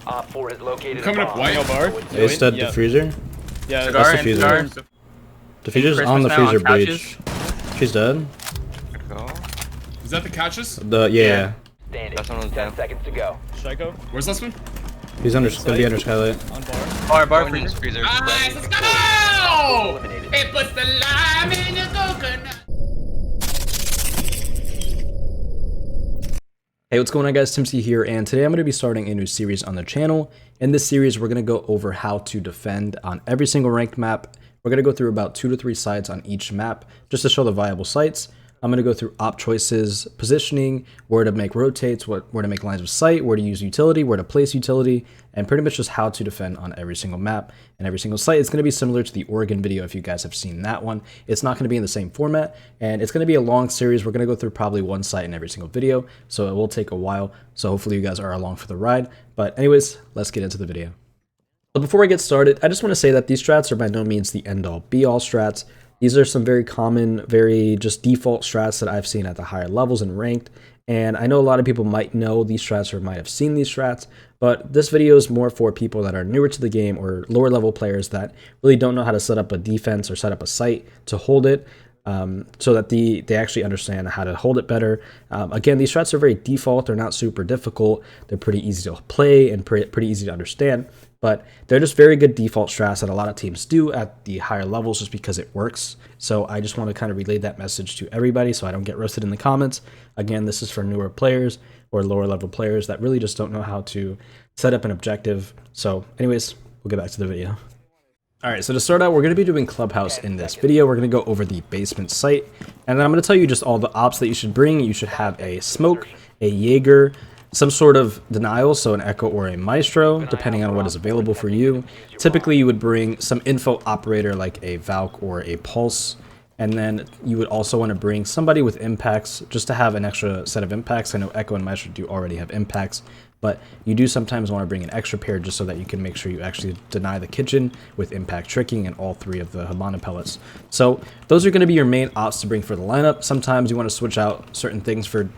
Op 4 has located Coming up white. bar. Ace dead diffuser. Yeah, That's diffuser. Diffuser's on the freezer breach. She's dead. Is that the couches? Yeah. standing. Last one was 10 down. seconds to go. Psycho Where's last one? He's gonna be under skylight. on bar. Bar freezer. Nice, let's go! Eliminated. It puts the lime in the coconut. Hey, what's going on guys, Tim C here, and today I'm going to be starting a new series on the channel. In this series, we're going to go over how to defend on every single ranked map. We're going to go through about 2 to 3 sites on each map, just to show the viable sites. I'm going to go through op choices, positioning, where to make rotates, where to make lines of sight, where to use utility, where to place utility, and pretty much just how to defend on every single map and every single site. It's going to be similar to the Oregon video if you guys have seen that one. It's not going to be in the same format, and it's going to be a long series. We're going to go through probably one site in every single video, so it will take a while. So hopefully you guys are along for the ride. But anyways, let's get into the video. But before I get started, I just want to say that these strats are by no means the end-all be-all strats. These are some very common, very just default strats that I've seen at the higher levels and ranked. And I know a lot of people might know these strats or might have seen these strats, but this video is more for people that are newer to the game or lower level players that really don't know how to set up a defense or set up a site to hold it, so that they actually understand how to hold it better. Again, these strats are very default. They're not super difficult. They're pretty easy to play and pretty easy to understand. But they're just very good default strats that a lot of teams do at the higher levels just because it works. So I just want to kind of relay that message to everybody so I don't get roasted in the comments. Again, this is for newer players or lower level players that really just don't know how to set up an objective. So anyways, we'll get back to the video. All right, so to start out, we're going to be doing Clubhouse in this video. We're going to go over the basement site, and then I'm going to tell you just all the ops that you should bring. You should have a smoke, a Jger, some sort of denial, so an echo or a maestro, depending on what is available for you. Typically, you would bring some info operator like a Valk or a pulse, and then you would also want to bring somebody with impacts just to have an extra set of impacts. I know echo and maestro do already have impacts, but you do sometimes want to bring an extra pair just so that you can make sure you actually deny the kitchen with impact tricking and all 3 of the Habana pellets. So those are going to be your main ops to bring for the lineup. Sometimes you want to switch out certain things for,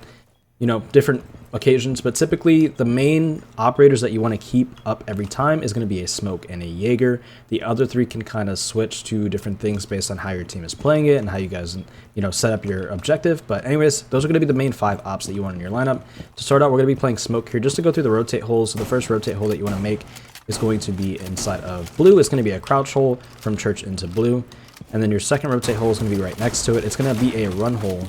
you know, different occasions, but typically the main operators that you want to keep up every time is going to be a smoke and a Jger. The other 3 can kind of switch to different things based on how your team is playing it and how you guys, you know, set up your objective. But anyways, those are going to be the main 5 ops that you want in your lineup. To start out, we're going to be playing smoke here just to go through the rotate holes. So the first rotate hole that you want to make is going to be inside of blue. It's going to be a crouch hole from church into blue. And then your second rotate hole is going to be right next to it. It's going to be a run hole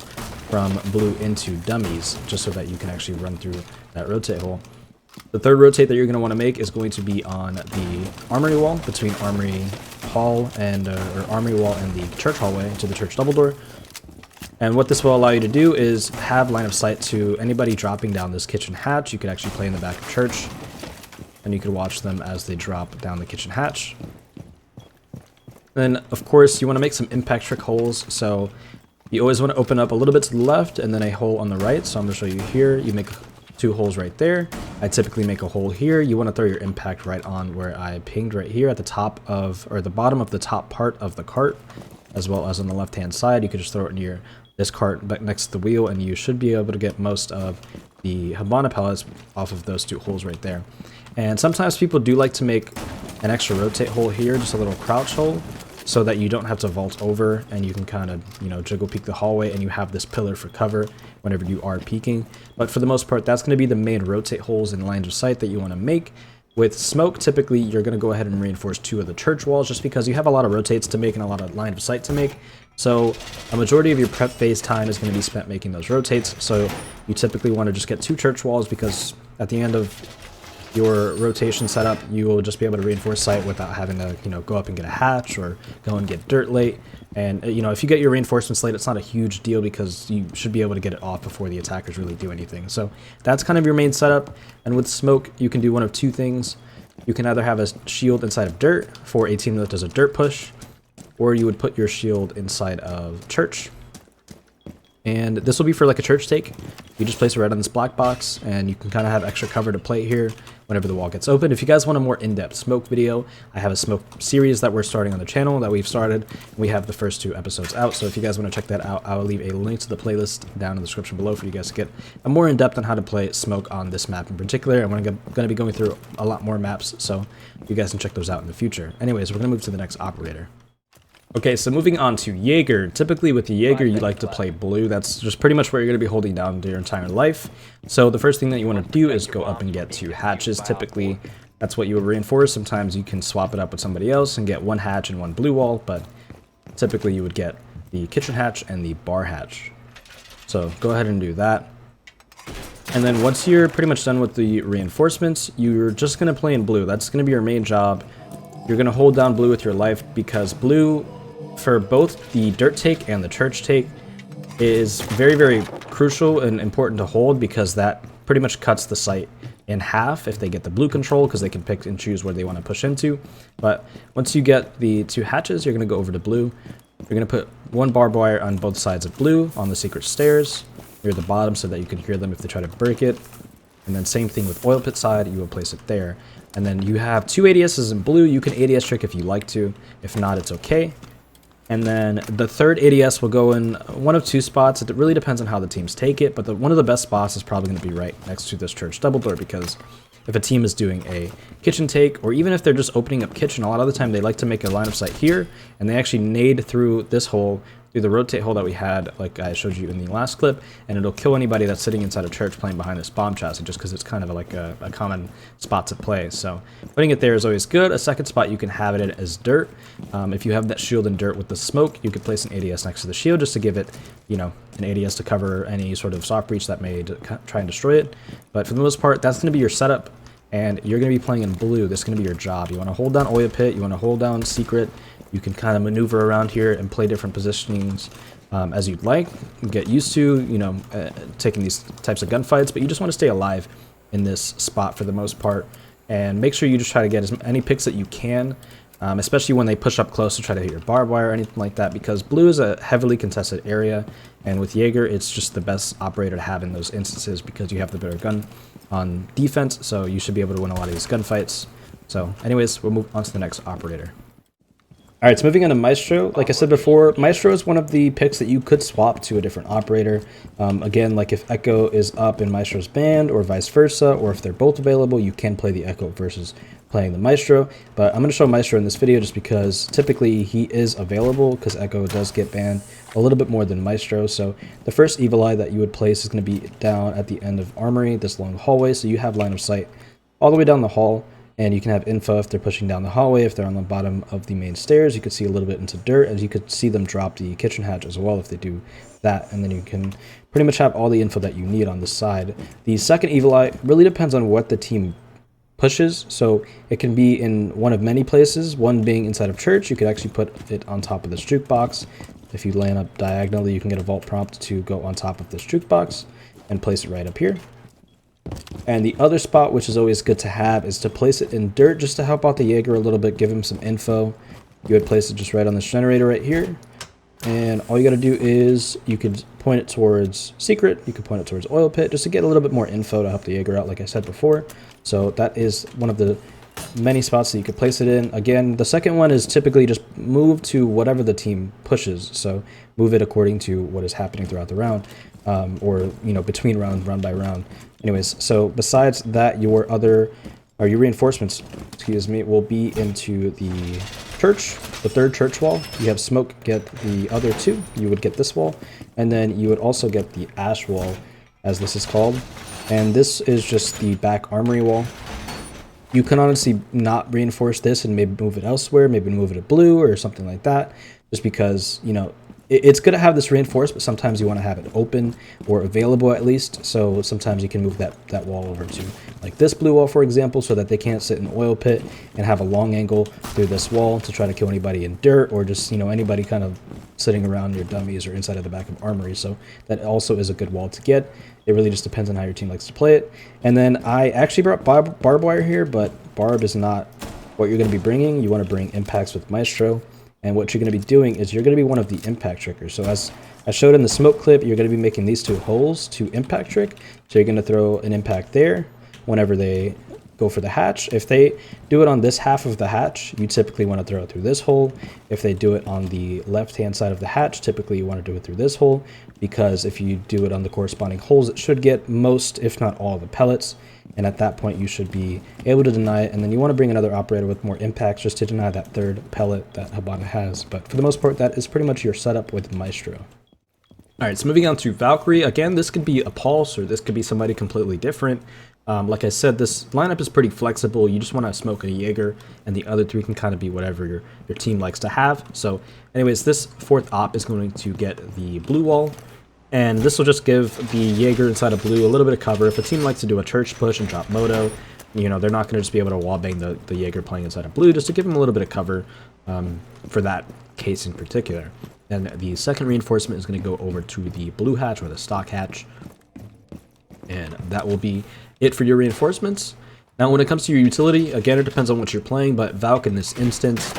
from blue into dummies, just so that you can actually run through that rotate hole. The third rotate that you're going to want to make is going to be on the armory wall between armory hall and or armory wall and the church hallway to the church double door. And what this will allow you to do is have line of sight to anybody dropping down this kitchen hatch. You could actually play in the back of church, and you could watch them as they drop down the kitchen hatch. Then, of course, you want to make some impact trick holes. So you always want to open up a little bit to the left and then a hole on the right. So I'm going to show you here. You make 2 holes right there. I typically make a hole here. You want to throw your impact right on where I pinged right here at the top of, or the bottom of the top part of the cart, as well as on the left-hand side. You could just throw it near this cart back next to the wheel, and you should be able to get most of the Habana pellets off of those 2 holes right there. And sometimes people do like to make an extra rotate hole here, just a little crouch hole, so that you don't have to vault over and you can kind of, you know, jiggle peek the hallway and you have this pillar for cover whenever you are peeking. But for the most part, that's going to be the main rotate holes and lines of sight that you want to make. With smoke, typically you're going to go ahead and reinforce 2 of the church walls just because you have a lot of rotates to make and a lot of line of sight to make. So a majority of your prep phase time is going to be spent making those rotates. So you typically want to just get 2 church walls because at the end of your rotation setup, you will just be able to reinforce sight without having to, you know, go up and get a hatch or go and get dirt late. And, you know, if you get your reinforcements late, it's not a huge deal because you should be able to get it off before the attackers really do anything. So that's kind of your main setup. And with smoke, you can do one of 2 things. You can either have a shield inside of dirt for a team that does a dirt push, or you would put your shield inside of church. And this will be for like a church take. You just place it right on this black box, and you can kind of have extra cover to play here whenever the wall gets open. If you guys want a more in-depth smoke video, I have a smoke series that we're starting on the channel that we've started. We have the first 2 episodes out, so if you guys want to check that out, I will leave a link to the playlist down in the description below for you guys to get a more in-depth on how to play smoke on this map in particular. I'm going to be going through a lot more maps, so you guys can check those out in the future. Anyways, we're going to move to the next operator. Okay, so moving on to Jger. Typically with the Jger, you like to play blue. That's just pretty much where you're going to be holding down your entire life. So the first thing that you want to do is go up and get 2 hatches. Typically, that's what you would reinforce. Sometimes you can swap it up with somebody else and get 1 hatch and 1 blue wall, but typically you would get the kitchen hatch and the bar hatch. So go ahead and do that. And then once you're pretty much done with the reinforcements, you're just going to play in blue. That's going to be your main job. You're going to hold down blue with your life because blue, for both the dirt take and the church take, is very, very crucial and important to hold because that pretty much cuts the site in half if they get the blue control, because they can pick and choose where they want to push into. But once you get the 2 hatches, you're going to go over to blue. You're going to put 1 barbed wire on both sides of blue on the secret stairs near the bottom so that you can hear them if they try to break it. And then same thing with oil pit side, you will place it there. And then you have 2 ADSs in blue. You can ADS trick if you like to. If not, it's okay. And then the third ADS will go in one of 2 spots. It really depends on how the teams take it, but one of the best spots is probably going to be right next to this church double door, because if a team is doing a kitchen take, or even if they're just opening up kitchen, a lot of the time they like to make a line of sight here, and they actually nade through this hole, through the rotate hole that we had, like I showed you in the last clip, and it'll kill anybody that's sitting inside a church playing behind this bomb chassis, just because it's kind of like a common spot to play. So putting it there is always good. A second spot you can have it as dirt. If you have that shield and dirt with the smoke, you could place an ADS next to the shield just to give it, you know, an ADS to cover any sort of soft breach that may try and destroy it. But for the most part, that's going to be your setup, and you're going to be playing in blue. This is going to be your job. You want to hold down oil pit, you want to hold down secret. You can kind of maneuver around here and play different positionings as you'd like. Get used to, you know, taking these types of gunfights, but you just want to stay alive in this spot for the most part. And make sure you just try to get as many picks that you can, especially when they push up close to try to hit your barbed wire or anything like that, because blue is a heavily contested area. And with Jger, it's just the best operator to have in those instances because you have the better gun on defense, so you should be able to win a lot of these gunfights. So anyways, we'll move on to the next operator. Alright, so moving on to Maestro. Like I said before, Maestro is one of the picks that you could swap to a different operator. Again, like if Echo is up in Maestro's band or vice versa, or if they're both available, you can play the Echo versus playing the Maestro. But I'm going to show Maestro in this video just because typically he is available, because Echo does get banned a little bit more than Maestro. So the first Evil Eye that you would place is going to be down at the end of Armory, this long hallway, so you have line of sight all the way down the hall. And you can have info if they're pushing down the hallway. If they're on the bottom of the main stairs, you could see a little bit into dirt, and you could see them drop the kitchen hatch as well if they do that. And then you can pretty much have all the info that you need on this side. The second Evil Eye really depends on what the team pushes. So it can be in one of many places, one being inside of church. You could actually put it on top of this jukebox. If you land up diagonally, you can get a vault prompt to go on top of this jukebox and place it right up here. And the other spot, which is always good to have, is to place it in dirt just to help out the Jger a little bit, give him some info. You would place it just right on this generator right here. And all you got to do is you could point it towards secret, you could point it towards oil pit, just to get a little bit more info to help the Jger out, like I said before. So that is one of the many spots that you could place it in. Again, the second one is typically just move to whatever the team pushes. So move it according to what is happening throughout the round, or, you know, between round by round. Anyways, so besides that, your reinforcements, excuse me, will be into the church, the third church wall. You have smoke, get the other 2. You would get this wall, and then you would also get the ash wall, as this is called. And this is just the back armory wall. You can honestly not reinforce this and maybe move it elsewhere, maybe move it to blue or something like that, just because, you know, it's good to have this reinforced, but sometimes you want to have it open or available at least. So sometimes you can move that wall over to like this blue wall, for example, so that they can't sit in the oil pit and have a long angle through this wall to try to kill anybody in dirt, or just, you know, anybody kind of sitting around your dummies or inside of the back of armory. So that also is a good wall to get. It really just depends on how your team likes to play it. And then I actually brought barbed wire here, but barb is not what you're going to be bringing. You want to bring impacts with Maestro. And what you're going to be doing is you're going to be one of the impact triggers. So as I showed in the smoke clip, you're going to be making these 2 holes to impact trick. So you're going to throw an impact there whenever they go for the hatch. If they do it on this half of the hatch, you typically want to throw it through this hole. If they do it on the left-hand side of the hatch, typically you want to do it through this hole, because if you do it on the corresponding holes, it should get most, if not all, of the pellets. And at that point, you should be able to deny it. And then you want to bring another operator with more impacts just to deny that 3rd pellet that Hibana has. But for the most part, that is pretty much your setup with Maestro. All right, so moving on to Valkyrie. Again, this could be a Pulse or this could be somebody completely different. Like I said, this lineup is pretty flexible. You just want to smoke a Jger, and the other 3 can kind of be whatever your team likes to have. So anyways, this 4th op is going to get the blue wall, and this will just give the Jger inside of blue a little bit of cover. If a team likes to do a church push and drop moto, you know, they're not going to just be able to wallbang the Jger playing inside of blue, just to give them a little bit of cover for that case in particular. And the second reinforcement is going to go over to the blue hatch, or the stock hatch, and that will be it for your reinforcements. Now when it comes to your utility, again, it depends on what you're playing, but Valk in this instance,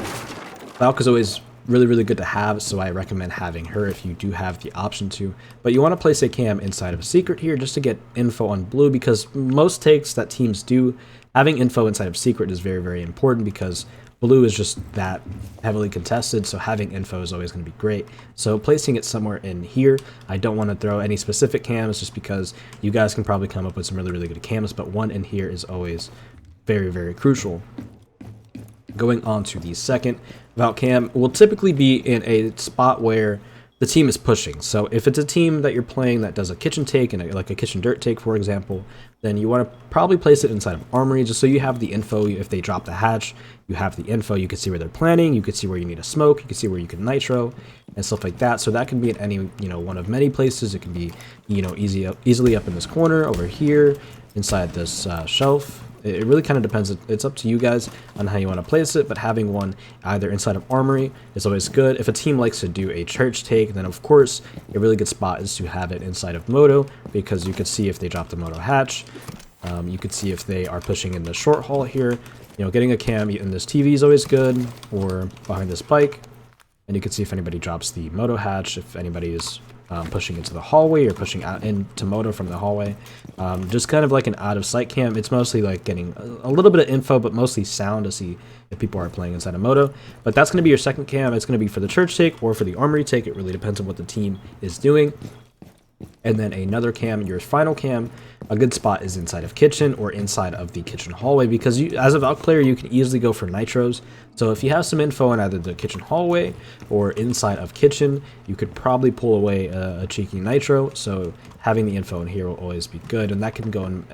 Valk is always really good to have, so I recommend having her if you do have the option to. But you want to place a cam inside of a secret here just to get info on blue, because most takes that teams do, having info inside of secret is very important, because blue is just that heavily contested, so having info is always going to be great. So placing it somewhere in here, I don't want to throw any specific cams just because you guys can probably come up with some really good cams, but one in here is always very crucial. Going on to the second Valk cam will typically be in a spot where the team is pushing. So if it's a team that you're playing that does a kitchen take, and like a kitchen dirt take, for example, then you want to probably place it inside of armory, just so you have the info. If they drop the hatch, you have the info. You can see where they're planning. You can see where you need a smoke. You can see where you can nitro and stuff like that. So that can be in any, one of many places. It can be, easily up in this corner over here, inside this shelf. It really kind of depends. It's up to you guys on how you want to place it, but having one either inside of armory is always good. If a team likes to do a church take, then of course a really good spot is to have it inside of moto, because you can see if they drop the moto hatch. You can see if they are pushing in the short haul here. Getting a cam in this TV is always good, or behind this bike, and you can see if anybody drops the moto hatch, if anybody is pushing into the hallway or pushing out into moto from the hallway. Just kind of like an out of sight cam. It's mostly like getting a little bit of info, but mostly sound to see if people are playing inside of moto. But that's going to be your second cam. It's going to be for the church take or for the armory take. It really depends on what the team is doing. And then another cam, your final cam, a good spot is inside of kitchen or inside of the kitchen hallway, because you, as a Valk player, you can easily go for nitros. So if you have some info in either the kitchen hallway or inside of kitchen, you could probably pull away a cheeky nitro. So having the info in here will always be good, and that can go in,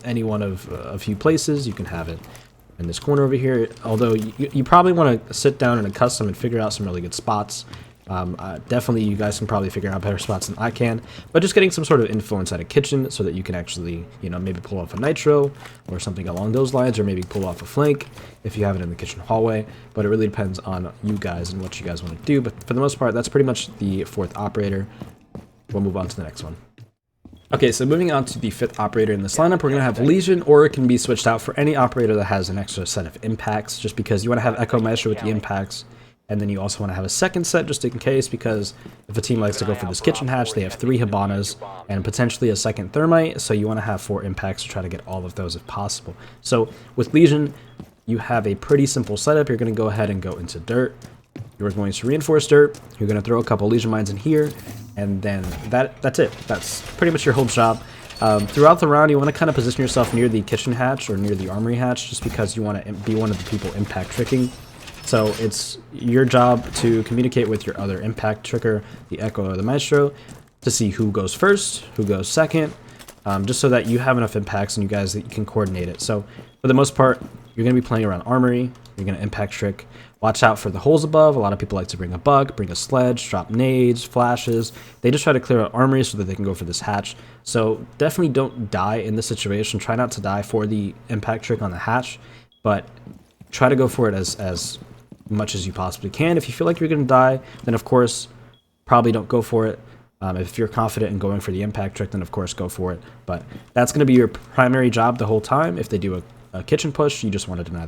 any one of a few places. You can have it in this corner over here, although you probably want to sit down in a custom and figure out some really good spots. Definitely you guys can probably figure out better spots than I can, but just getting some sort of info inside a kitchen so that you can actually, maybe pull off a nitro or something along those lines, or maybe pull off a flank if you have it in the kitchen hallway. But it really depends on you guys and what you guys want to do. But for the most part, that's pretty much the fourth operator. We'll move on to the next one. Okay, so moving on to the fifth operator in this lineup, we're going to have Lesion, or it can be switched out for any operator that has an extra set of impacts, just because you want to have Echo Maestro with the impacts. And then you also want to have a second set just in case, because if a team likes to go for this kitchen hatch, they have 3 Hibanas and potentially a second Thermite, so you want to have 4 impacts to try to get all of those if possible. So with Lesion, you have a pretty simple setup. You're going to go ahead and go into dirt. You're going to reinforce dirt. You're going to throw a couple Lesion mines in here, and then that's it. That's pretty much your whole job. Throughout the round, you want to kind of position yourself near the kitchen hatch or near the armory hatch, just because you want to be one of the people impact tricking. So it's your job to communicate with your other impact tricker, the Echo or the Maestro, to see who goes first, who goes second, just so that you have enough impacts and you guys that you can coordinate it. So for the most part, you're going to be playing around armory, you're going to impact trick. Watch out for the holes above. A lot of people like to bring a bug, bring a sledge, drop nades, flashes. They just try to clear out armory so that they can go for this hatch. So definitely don't die in this situation. Try not to die for the impact trick on the hatch, but try to go for it as much as you possibly can. If you feel like you're going to die, then of course probably don't go for it. If you're confident in going for the impact trick, then of course go for it. But that's going to be your primary job the whole time. If they do a kitchen push, you just want to deny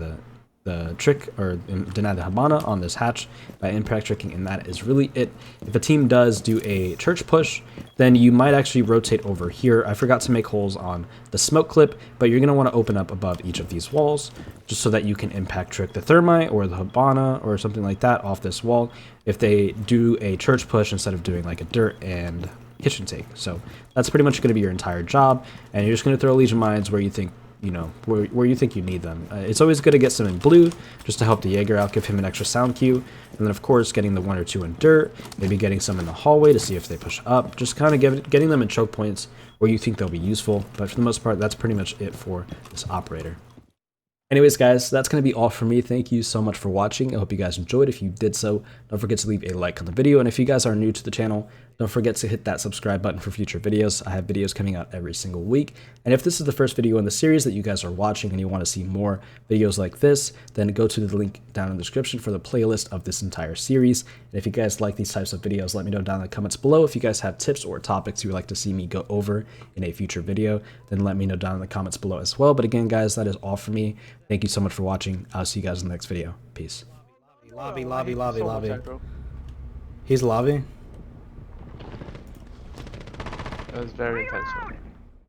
the trick or deny the Habana on this hatch by impact tricking, and that is really it. If a team does do a church push, then you might actually rotate over here. I forgot to make holes on the smoke clip, but you're going to want to open up above each of these walls just so that you can impact trick the thermite or the Habana or something like that off this wall if they do a church push instead of doing like a dirt and kitchen take. So that's pretty much going to be your entire job, and you're just going to throw Lesion mines where you think, you know, where you think you need them. It's always good to get some in blue just to help the Jger out, give him an extra sound cue, and then of course getting the 1 or 2 in dirt, maybe getting some in the hallway to see if they push up, just kind of getting them in choke points where you think they'll be useful. But for the most part, that's pretty much it for this operator. Anyways, guys, that's going to be all for me. Thank you so much for watching. I hope you guys enjoyed. If you did so, don't forget to leave a like on the video. And if you guys are new to the channel, don't forget to hit that subscribe button for future videos. I have videos coming out every single week. And if this is the first video in the series that you guys are watching and you want to see more videos like this, then go to the link down in the description for the playlist of this entire series. And if you guys like these types of videos, let me know down in the comments below. If you guys have tips or topics you would like to see me go over in a future video, then let me know down in the comments below as well. But again, guys, that is all for me. Thank you so much for watching. I'll see you guys in the next video. Peace. Lobby. He's lobby. That was very intentional.